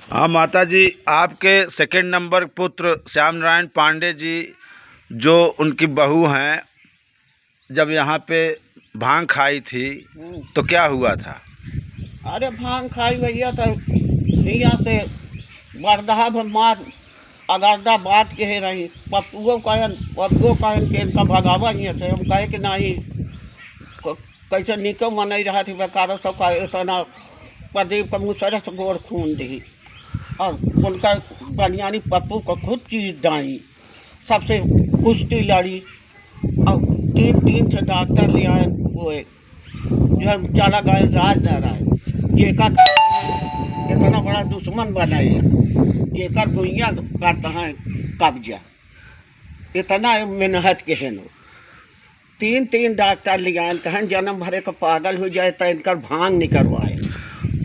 हाँ माता जी, आपके सेकंड नंबर पुत्र श्याम नारायण पांडे जी, जो उनकी बहू हैं, जब यहाँ पे भांग खाई थी तो क्या हुआ था? अरे भांग खाई भैया तो यहाँ से बरदहा मार अगरदा बात के रही पप्पुओं कहन के इनका भगावा नहीं थे। हम कहे कि नहीं कैसे निको मन नहीं रहा थी बेकारों सब का इतना प्रदीप का मुसरत से गोर खून दी और उनका बनियानी पप्पू को खुद चीज दाई, सबसे कुश्ती लड़ी और तीन से डॉक्टर ले आए। वो जो हम चला गए राजनारायण जेका इतना बड़ा दुश्मन बनाए, जेकर गुइया करता है कब्जा, इतना मेहनत के है। तीन डॉक्टर ले आए, कहन जन्म भरे को पागल हो जाए तो इनका भांग निकलवाए।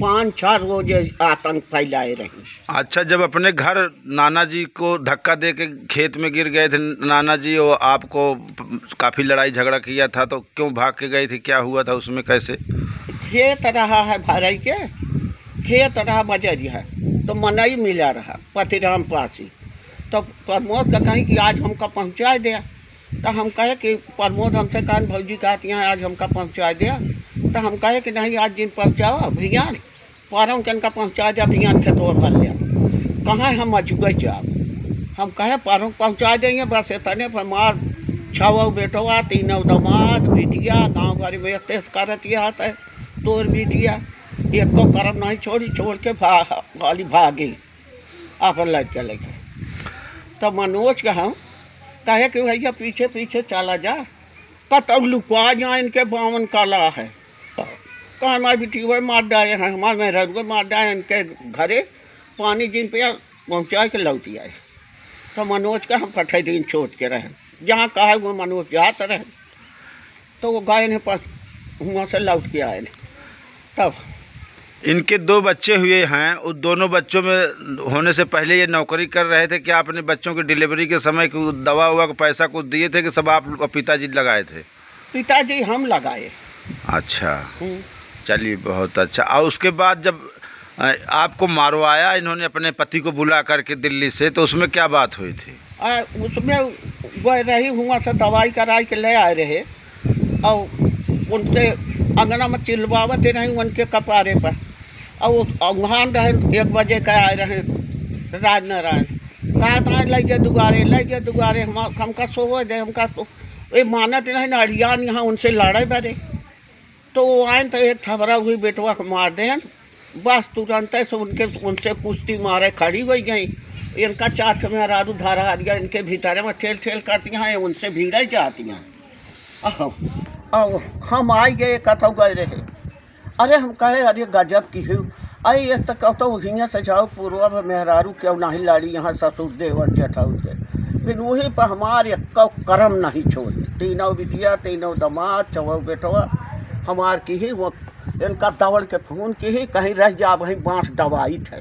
5-6 रोज आतंक फैलाए रही। अच्छा, जब अपने घर नाना जी को धक्का दे के खेत में गिर गए थे नाना जी, और आपको काफ़ी लड़ाई झगड़ा किया था, तो क्यों भाग के गए थे? क्या हुआ था उसमें? कैसे? खेत रहा है भरई के, खेत रहा बजरी है तो मनई मिला रहा पतिराम पासी, तो प्रमोद का कहीं कि आज हमका पहुँचा दिया। तो हम कहे कि प्रमोद हमसे कहा भौजी कहती हैं आज हमका पहुँचा दिया। तो हम कहे कि नहीं आज दिन पहुँचाओ अभियान पारों के इनका पहुँचा दिया, अभियान के तौर पर लिया। कहाँ हम अजूबे जाओ, हम कहे पारों पहुँचा देंगे, बस इतने पर मार 6 बेटवा 3 दमाद बिटिया गाँव भर में तेज करती आता है तोर बिटिया, एक को करम नहीं छोड़ के भागी अपन लड़ के लेके। तो मनोज का हम कहे कि भैया पीछे पीछे चला जा, कत लुकवा जाए इनके बावन काला है। कहा हमारी बेटी वही मार डाले हैं, हमारे में रजुए मार डाले इनके घरे पानी जिन पे पहुँचा के लौटी आए। तो मनोज का हम 8 दिन छोड़ के रहे, जहाँ कहा वो मनोज जाते रहे। तो वो गए ने पर वहाँ से लौट के आए। तब इनके 2 बच्चे हुए हैं, उस दोनों बच्चों में होने से पहले ये नौकरी कर रहे थे क्या? अपने बच्चों की डिलीवरी के समय को दवा हुआ को पैसा कुछ दिए थे कि सब आप पिताजी लगाए थे? पिताजी हम लगाए। अच्छा, चलिए बहुत अच्छा। और उसके बाद जब आपको मारवाया इन्होंने अपने पति को बुला करके दिल्ली से, तो उसमें क्या बात हुई थी? उसमें वह रही हुआ से दवाई कराई के ले आए रहे और उनसे अंगना में चिल्लावते रही उनके कपारे पर। और वहाँ रहे 1 बजे का आए रहे राजनारायण, कहा था ले जा दुगारे हमका सोवे दे, हमका ये मानत नहीं ना अड़ियान यहाँ उनसे लड़े बरे। तो वो आए तो एक थबरा हुई बेटवा को मार दे, बस तुरंत से उनसे कुश्ती मारे खड़ी हो गई। इनका 4 में रारू धारा आ गया, इनके भीतर में ठेल करती हैं, उनसे भीड़ जाती हैं। हम आई गए कथो गए रहे। अरे हम कहे अरे गजब की हूँ अरे ये तो कहते वहीं से जाओ पूर्व मेहरारू क्यों नहीं लाड़ी यहाँ ससुर देवर जेठाऊ से, फिर वहीं पर हमारे कर्म नहीं छोड़। 3 बिटिया 3 दमाद 4 बेटवा हमार की ही वो इनका दौड़ के फोन की ही कहीं रह जा वहीं बाँस दवाई थे।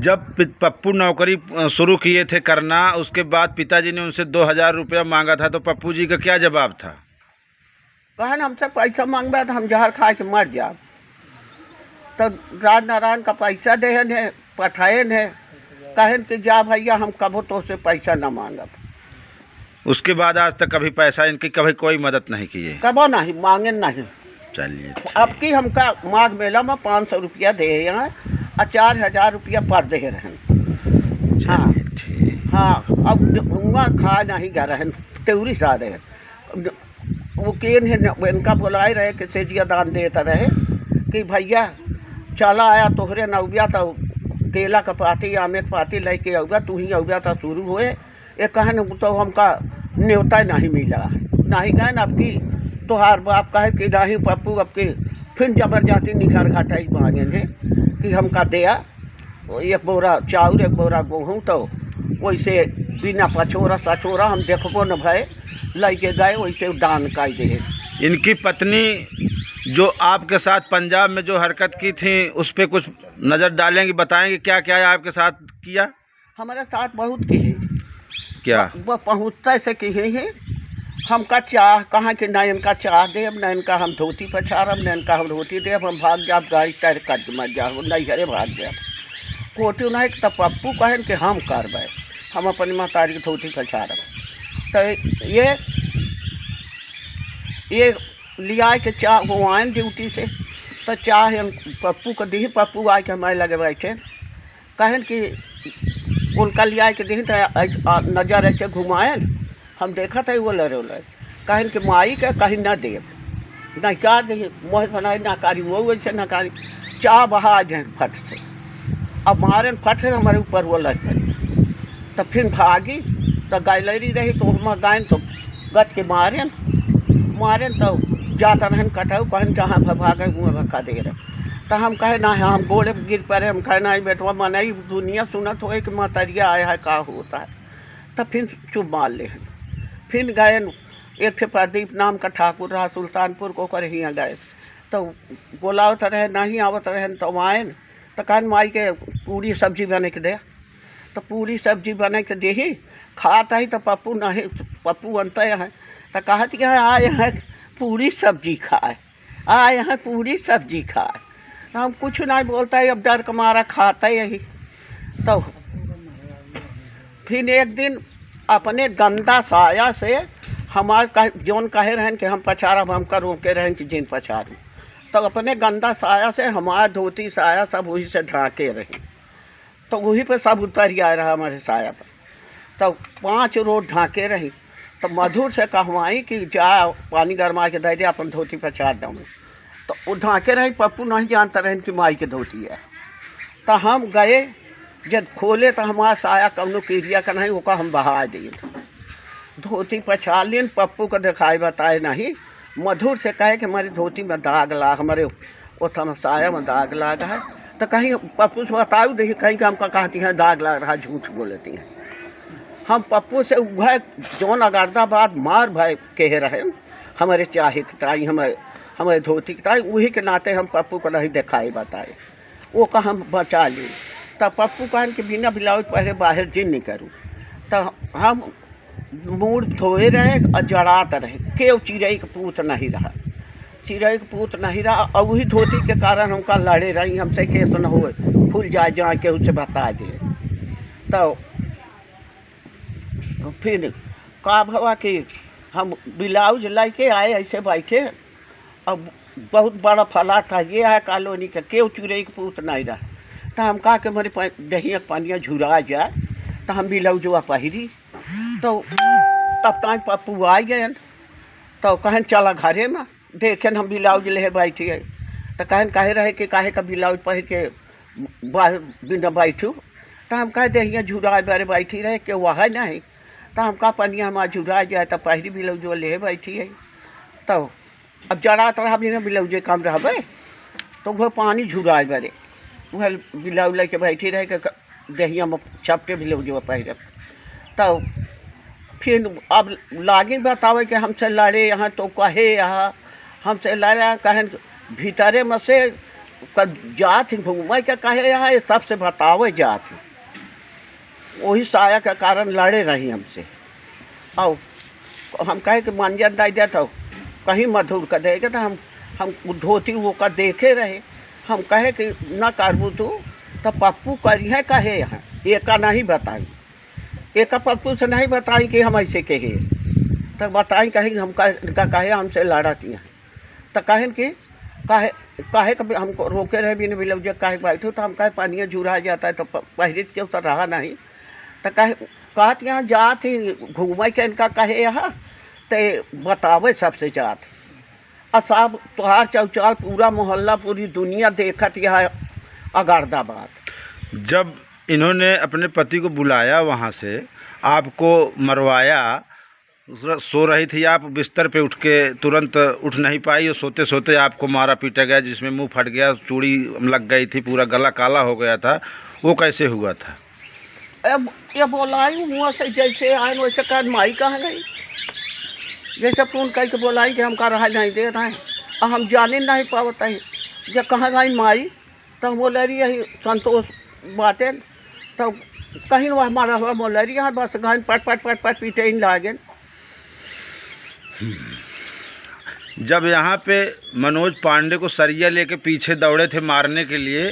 जब पप्पू नौकरी शुरू किए थे करना, उसके बाद पिताजी ने उनसे 2000 रुपया मांगा था, तो पप्पू जी का क्या जवाब था? कहन हमसे पैसा मांगबा तो हम जहर खा के मर जाए। तो राजनारायण का पैसा दे ने पठाए ने, कहन कि जा भैया हम कबो तो से पैसा न मांगब। उसके बाद आज तक कभी पैसा इनकी कभी कोई मदद नहीं किए? कबो नहीं मांगे नहीं। चलिए, अब की हमका माघ मेला में 500 रुपया दे यहाँ और 4000 रुपया पर दे रहन। हाँ हाँ, अब हुआ खा नहीं गा रहन तेवरी सा रहे। वो केन है इनका बुलाए रहे कि सेजिया दान देता रहे कि भैया चला आया तोहरे नौबिया तो केला का पाती आमे का पाती लेके आऊगा, तू ही आऊगा तो शुरू हुए। ये कहन तो हमका न्योता नहीं मिला नहीं गए। अब की तोहार बाप कहे कि नहीं पप्पू अब की फिर जबरदस्ती निखर घाटाई मांगेंगे कि हमका दिया 1 बोरा चाउर 1 बोरा गेहूँ। तो वैसे बिना पछोरा सछोरा हम देखबो न भय लेके गए, वैसे दान कर दे। इनकी पत्नी जो आपके साथ पंजाब में जो हरकत की थी उस पर कुछ नज़र डालेंगे, बताएंगे क्या क्या आपके साथ किया? हमारे साथ बहुत की है। क्या वो पहुँचते से की है हमका चाह कहाँ कि न इनका चाह देव न इनका हम धोती पछाड़ब न इनका हम रोटी देव, हम भाग जाब गाड़ी तैर कर मर जाओ नहीं घरे भाग जाब। कोटी नहीं तब पप्पू कहन कि हम करबै, हम अपनी महतारी के धोती पछाड़ब। तो ये लिया के चाह वो आए ड्यूटी से, तो चाह पप्पू को दी। पप्पू आके हमारे लगे बैठे, कहन कि उनका लिया के दी तो नज़र ऐसे घुमाए। हम देखा था वो लड़े उलरे, कहन कि माई के कहीं न दे, नहीं क्या दे, मोह सुनाई नाकारी, वो वैसे नाकारी। चाह बहा जाए फट से, अब मारे फट से हमारे ऊपर वो लग पड़ी। तो फिर भागी, तो गैलरी रही तो हम गाय तो गत के मारे तो जाता रहन कटाऊ, कहन जहाँ भागे हुए भक्का दे रहे। तो हम कहे ना हम गोड़े गिर पड़े, हम कहे ना बेटवा मनाई दुनिया सुनत हो कि मतरिया आया है का होता है। तो फिर चुप मार ले, फिर गए एक थे प्रदीप नाम का ठाकुर रहा सुल्तानपुर को कर ही गए। तो बोलावत रहे नहीं आवत रहे, तो आए तो कहन माई के पूरी सब्जी बने के दे। तो पूरी सब्जी बने के दे ही खाता ही। तो पप्पू नहीं, पप्पू अंत है तो कहत कि आए हैं पूरी सब्जी खाए, आए हैं पूरी सब्जी खाए। तो हम कुछ नहीं बोलता है, अब डर का मारा खाता यही। तो फिर एक दिन अपने गंदा साया से हमारे जौन कहे रहें कि हम पछाड़ब, हम कर रोके रहें कि जिन पछाड़ू। तो अपने गंदा साया से हमारा धोती साया सब वही से ढाके रहे। तो वही पे सब उतर आया रहा हमारे साया पर। तो 5 रोज ढाके रही। तो मधुर से कहवाई कि जा पानी गरमा के दे दे, अपन धोती पछाड़ दूँ। तो वो ढाके रही, पप्पू नहीं जानता रहे कि माई के धोती है। तो हम गए, जब खोले तो हमारा साया कौनो कीरिया का नहीं, वो हम बहा दिए। धोती पछाड़ लिए, पप्पू को दिखाई बताए नहीं। मधुर से कहे कि हमारी धोती में दाग लाग, हमारे वो साया में दाग लाग है। तो कहीं पप्पू से बताओ देखिए, कहीं का हमका कहती हैं दाग लग रहा, झूठ बोलती हैं। हम पप्पू से वह जौन अगारदाबाद मार भाई कह रहे हमारे चाहे ताई, हमारे धोती की ताई, वही के नाते हम पप्पू को नहीं दिखाई बताए, वो का हम बचा लिए। तब पप्पू कहन कि बिना ब्लाउज पहले बाहर जिन नहीं करूँ। तो हम मूड धोए रहे और जड़ात रहे, केव चिड़ई के पूत नहीं रहा, चिड़ई के पूत नहीं रहा। और वही धोती के कारण हमका लड़े रही, हमसे केस न हो खुल जाए जहाँ के उससे बता दिए। तो फिर का भवा कि हम ब्लाउज लेके आए, ऐसे बैठे। अब बहुत बड़ा फला था, ये है कॉलोनी का, केव चिड़ई के पूत नहीं रहा। तो हम कहा कि हमारे दहिया पानिया झुरा जाए, तो हम ब्लाउजवा पहिरी। तो तब तक पप्पू आ गए। तो कहन चला घरे में, देखें हम ब्लाउज ले बैठिए। तो कहन कहे रहे कि काहे का ब्लाउज पहन के बिना बैठू। तो हम कहे दहिया झुरा बारे बैठी रहे कि वह नहीं। तो हम कहा पनिया हमारा झुरा जाए तो पहली ब्लाउज ले बैठी है। तो अब जरा तरह बिना ब्लाउजे कम रहे, तो वह पानी झुराए बारे वह ब्लाउज लेके बैठी रहे कि दहिया में छपटे ब्लाउज पहन। तो फिर अब लागे बतावे कि हमसे लड़े यहाँ, तो कहे यहाँ हमसे लड़े, कहन भीतरे में से जात घूमे के कहे यहाँ, ये सबसे बतावे जात वही साया के कारण लड़े रही हमसे। और हम कहे कि मंजन दे दे, तो कहीं मधुर का देगा। तो हम धोती वो का देखे रहे। हम कहे कि न करबू तू, तो पप्पू करी है कहे यहाँ, एक का नहीं बताई, एक पप्पू से नहीं बताई कि हम ऐसे कहे। तो बताई कहीं हम कहे हमसे लड़ती हैं। तो कहें कि काहे कभी हमको रोके रहे बिना ब्लाउज काहे बैठो। तो हम कहे पानिया झुरा जाता है, तो पहरित के तो रहा नहीं। तो कहत यहाँ जात ही घूमे के इनका कहे यहाँ, तो बतावे सबसे जात। और सब तोहार चौचाल पूरा मोहल्ला पूरी दुनिया देखत यहाँ अगारदाबाद। जब इन्होंने अपने पति को बुलाया, वहाँ से आपको मरवाया, सो रही थी आप बिस्तर पे, उठ के तुरंत उठ नहीं पाई और सोते सोते आपको मारा पीटा गया, जिसमें मुंह फट गया, चूड़ी लग गई थी, पूरा गला काला हो गया था, वो कैसे हुआ था? अब ये बोलाई हुआ से जैसे आए वैसे कहा माई कहाँ गई, जैसे फोन करके बोलाई कि हम का रहा नहीं दे रहे हैं, और हम जाने नहीं पाते हैं जब कहाँ गई माई। तो हम बोल रही यही संतोष बातें। तो कहीं वह हमारा हुआ बोल रही है, बस गए पट पट पट पट पीटे इन लागे। जब यहाँ पे मनोज पांडे को सरिया लेके पीछे दौड़े थे मारने के लिए,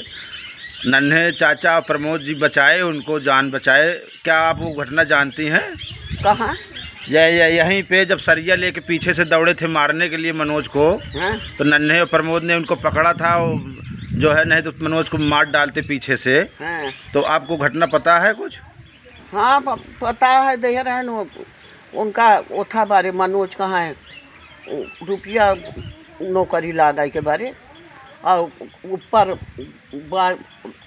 नन्हे चाचा प्रमोद जी बचाए, उनको जान बचाए। क्या आप वो घटना जानती हैं? कहाँ? यहीं पे जब सरिया लेके पीछे से दौड़े थे मारने के लिए मनोज को, हाँ? तो नन्हे और प्रमोद ने उनको पकड़ा था, जो है, नहीं तो मनोज को मार डालते पीछे से। हाँ। तो आपको घटना पता है कुछ? हाँ पता है, दे रहे न उनका ओथा बारे मनोज कहाँ है, रुपया नौकरी लागा के बारे, और ऊपर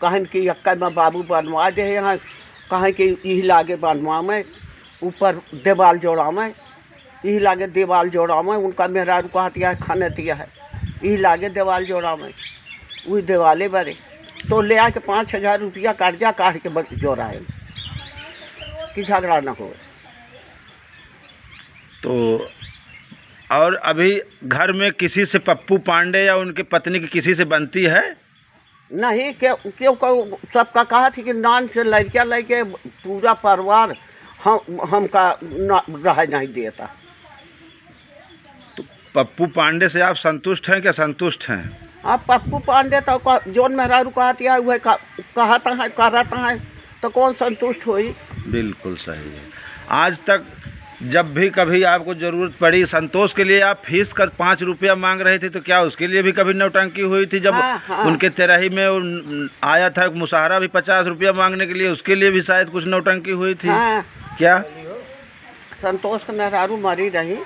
कहन की अक्का में बाबू बनवा दे यहाँ, कहें कि यही लागे बनवा में, ऊपर देवाल जोड़ा में, यही लागे देवाल जोड़ा में, उनका मेहरा कहतिया है खाने दिया है, यही लागे देवाल जोड़ा में, वही देवाले बारे। तो ले आके 5,000 रुपया कर्जा काट के जोड़ा है कि झगड़ा न हो। तो और अभी घर में किसी से पप्पू पांडे या उनके पत्नी की किसी से बनती है? नहीं, क्यों सबका कहा थी कि नान से लड़किया लेके पूरा परिवार हमका रह नहीं देता। तो पप्पू पांडे से आप संतुष्ट हैं क्या संतुष्ट हैं? आप पप्पू पांडे तो जोन मेहरारू कहती है वह कहता है करता है, तो कौन संतुष्ट होई? बिल्कुल सही है। आज तक जब भी कभी आपको ज़रूरत पड़ी, संतोष के लिए आप फीस कर 5 रुपया मांग रहे थे, तो क्या उसके लिए भी कभी नौटंकी हुई थी? जब हाँ। उनके तेरही में आया था मुशाहरा भी 50 रुपया मांगने के लिए, उसके लिए भी शायद कुछ नौटंकी हुई थी। हाँ। क्या संतोष के मेहरारू मरी रही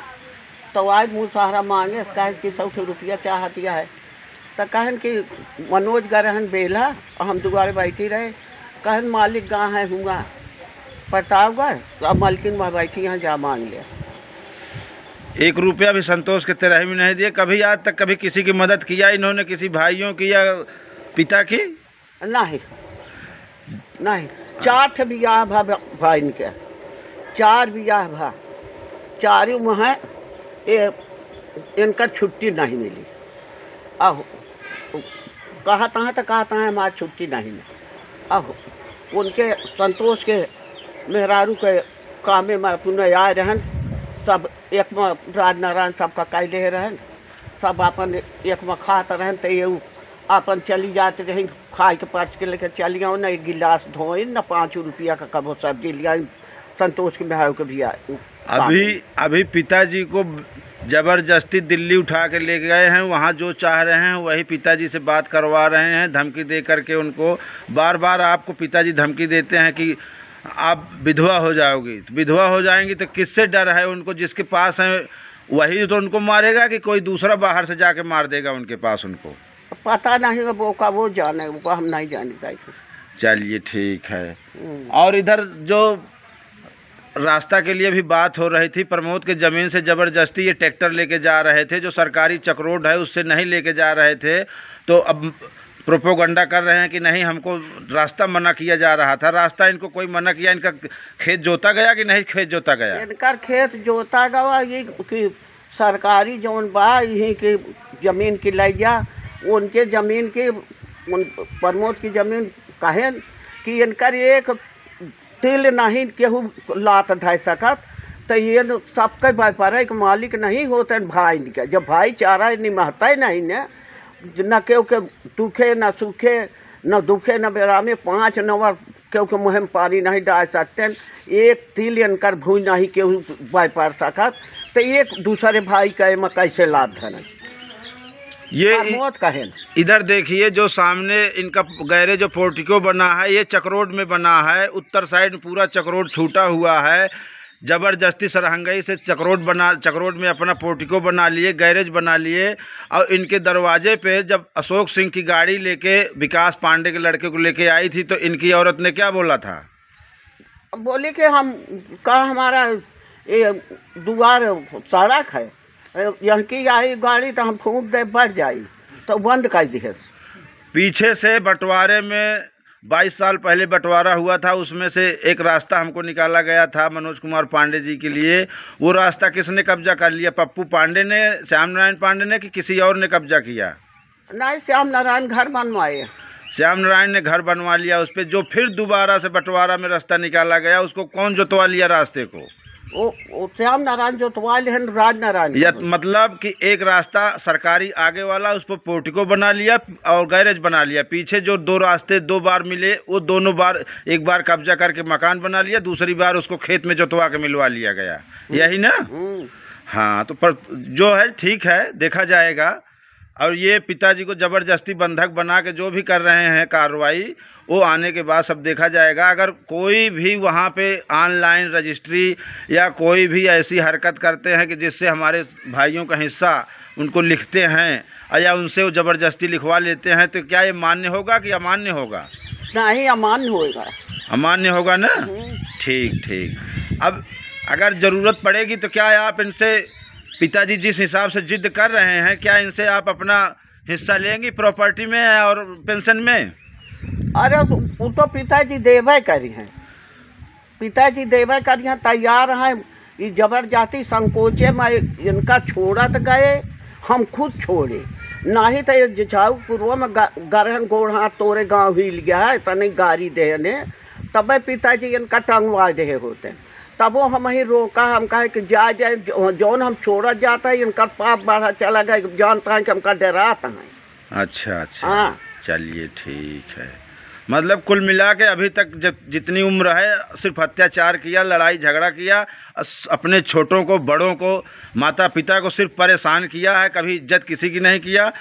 तो आज मुशाहरा मांगे कि 100 रुपया चाह दिया है, तो कहन कि मनोज गरहन बेला और हम दुआरे बैठी रहे, कहन मालिक गाँव है हुआ प्रतापगढ़, अब मालकिन वहाँ बैठी यहाँ जा मांग लिया। 1 रुपया भी संतोष के तेरही में नहीं दिए? कभी आज तक कभी किसी की मदद किया इन्होंने, किसी भाइयों की या पिता की? नहीं नहीं, 4 बियाह भा भाई इनके, 4 बियाह भा, 4 में है इनका छुट्टी नहीं मिली। अब कहता है तो कहता है हमारी छुट्टी नहीं मिली। अब उनके संतोष के मेहरारू के कामे में अपने आए रहन, सब एक में राजनारायण सबका कैले रहन, सब अपन एक में खाते रहन, तो ये अपन चली जाते रही खाए के पर्स के लेके चली आओ, न 1 गिलास धोए, न 5 रुपया का कबो सब्जी लिया। संतोष के मेहरारू के भी आए। अभी पिताजी को ज़बरदस्ती दिल्ली उठा के ले गए हैं, वहाँ जो चाह रहे हैं वही पिताजी से बात करवा रहे हैं, धमकी दे करके उनको। बार बार आपको पिताजी धमकी देते हैं कि आप विधवा हो जाओगी। तो विधवा हो जाएंगी तो किससे डर है उनको? जिसके पास है वही तो उनको मारेगा कि कोई दूसरा बाहर से जाके मार देगा उनके पास? उनको पता नहीं, वो जाने, वो हम नहीं जानते। चलिए ठीक है। और इधर जो रास्ता के लिए भी बात हो रही थी, प्रमोद के ज़मीन से ज़बरदस्ती ये ट्रैक्टर लेके जा रहे थे, जो सरकारी चक्रोड है उससे नहीं लेके जा रहे थे, तो अब प्रोपोगंडा कर रहे हैं कि नहीं हमको रास्ता मना किया जा रहा था। रास्ता इनको कोई मना किया? इनका खेत जोता गया कि नहीं खेत जोता गया? इनका खेत जोता गया, ये कि सरकारी जौन बा यहीं की ज़मीन की लैया, उनके ज़मीन की प्रमोद की ज़मीन कहें कि इनकर एक तिल नहीं केहू लात ढाई सकत, तो ये सबके व्यापार के मालिक नहीं होते भाई के। जब भाईचारा निमहता ही नहीं न केहू के दुखे न सुखे, न दुखे न बेरा में 5 नंबर केहू के मुँह में पानी नहीं डाल सकते। एक तिल इनकर भूई नहीं केहू व्यापार सकत, तो एक दूसरे भाई के में कैसे लाभ धन ये मौत कहें। इधर देखिए जो सामने इनका गैरेज जो पोर्टिको बना है, ये चक्रोड में बना है। उत्तर साइड पूरा चक्रोड छूटा हुआ है। ज़बरदस्ती सरहंगई से चक्रोड में अपना पोर्टिको बना लिए, गैरेज बना लिए। और इनके दरवाजे पे जब अशोक सिंह की गाड़ी लेके विकास पांडे के लड़के को लेके आई थी, तो इनकी औरत ने क्या बोला था? बोली कि हम कहा हमारा ये दुआर सड़क है, यहाँ की आई गाड़ी तो हम फूंक दे बढ़ जाई, तो बंद कर दिए। पीछे से बंटवारे में 22 साल पहले बंटवारा हुआ था, उसमें से एक रास्ता हमको निकाला गया था मनोज कुमार पांडे जी के लिए। वो रास्ता किसने कब्जा कर लिया? पप्पू पांडे ने, श्याम नारायण पांडे ने, कि किसी और ने कब्जा किया? नहीं, श्याम नारायण घर बनवाए। श्याम नारायण ने घर बनवा लिया उस पर। जो फिर दोबारा से बंटवारा में रास्ता निकाला गया, उसको कौन जोतवा लिया रास्ते को? वो श्याम नारायण जोतवाल है राज नारायण या मतलब कि एक रास्ता सरकारी आगे वाला उस पर पोर्टिको बना लिया और गैरेज बना लिया, पीछे जो 2 रास्ते 2 बार मिले वो दोनों बार एक बार कब्जा करके मकान बना लिया, दूसरी बार उसको खेत में जोतवा के मिलवा लिया गया, यही ना? हाँ, तो पर जो है ठीक है, देखा जाएगा। और ये पिताजी को ज़बरदस्ती बंधक बना के जो भी कर रहे हैं कार्रवाई, वो आने के बाद सब देखा जाएगा। अगर कोई भी वहाँ पे ऑनलाइन रजिस्ट्री या कोई भी ऐसी हरकत करते हैं कि जिससे हमारे भाइयों का हिस्सा उनको लिखते हैं या उनसे वो ज़बरदस्ती लिखवा लेते हैं, तो क्या ये मान्य होगा कि अमान्य होगा? नहीं, अमान्य होगा। अमान्य होगा ना? ठीक ठीक। अब अगर ज़रूरत पड़ेगी तो क्या आप इनसे, पिताजी जिस हिसाब से जिद कर रहे हैं, क्या इनसे आप अपना हिस्सा लेंगी प्रॉपर्टी में और पेंशन में? अरे वो तो पिताजी देवे करी हैं, पिताजी देवे करी हैं, तैयार हैं। ये जबरदस्ती संकोचे में इनका छोड़त गए, हम खुद छोड़े, नहीं तो ये जिछाऊ पूर्व में गरहन गोड़ हाथ तोरे गाँव हिल गया है, तनिक गाड़ी देने, तब पिताजी इनका टंगवा दे होते। तब वो हम ही रोका, हम कहे कि जाए जौन हम छोड़त जाता है, इनका पाप बढ़ा चला गया, जानता है कि हमका डराता है। अच्छा अच्छा। हाँ, चलिए ठीक है। मतलब कुल मिला के अभी तक जब जितनी उम्र है सिर्फ अत्याचार किया, लड़ाई झगड़ा किया, अपने छोटों को, बड़ों को, माता पिता को सिर्फ परेशान किया है, कभी इज्जत किसी की नहीं किया,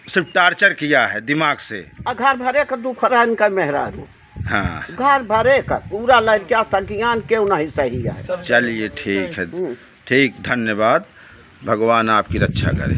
सिर्फ टार्चर किया है दिमाग से। घर भरे का दुख रहा इनका मेहरारू। हाँ, घर भरे का पूरा लड़कियाँ सगियान क्यों नहीं सही है। चलिए ठीक है, ठीक, धन्यवाद, भगवान आपकी रक्षा करे।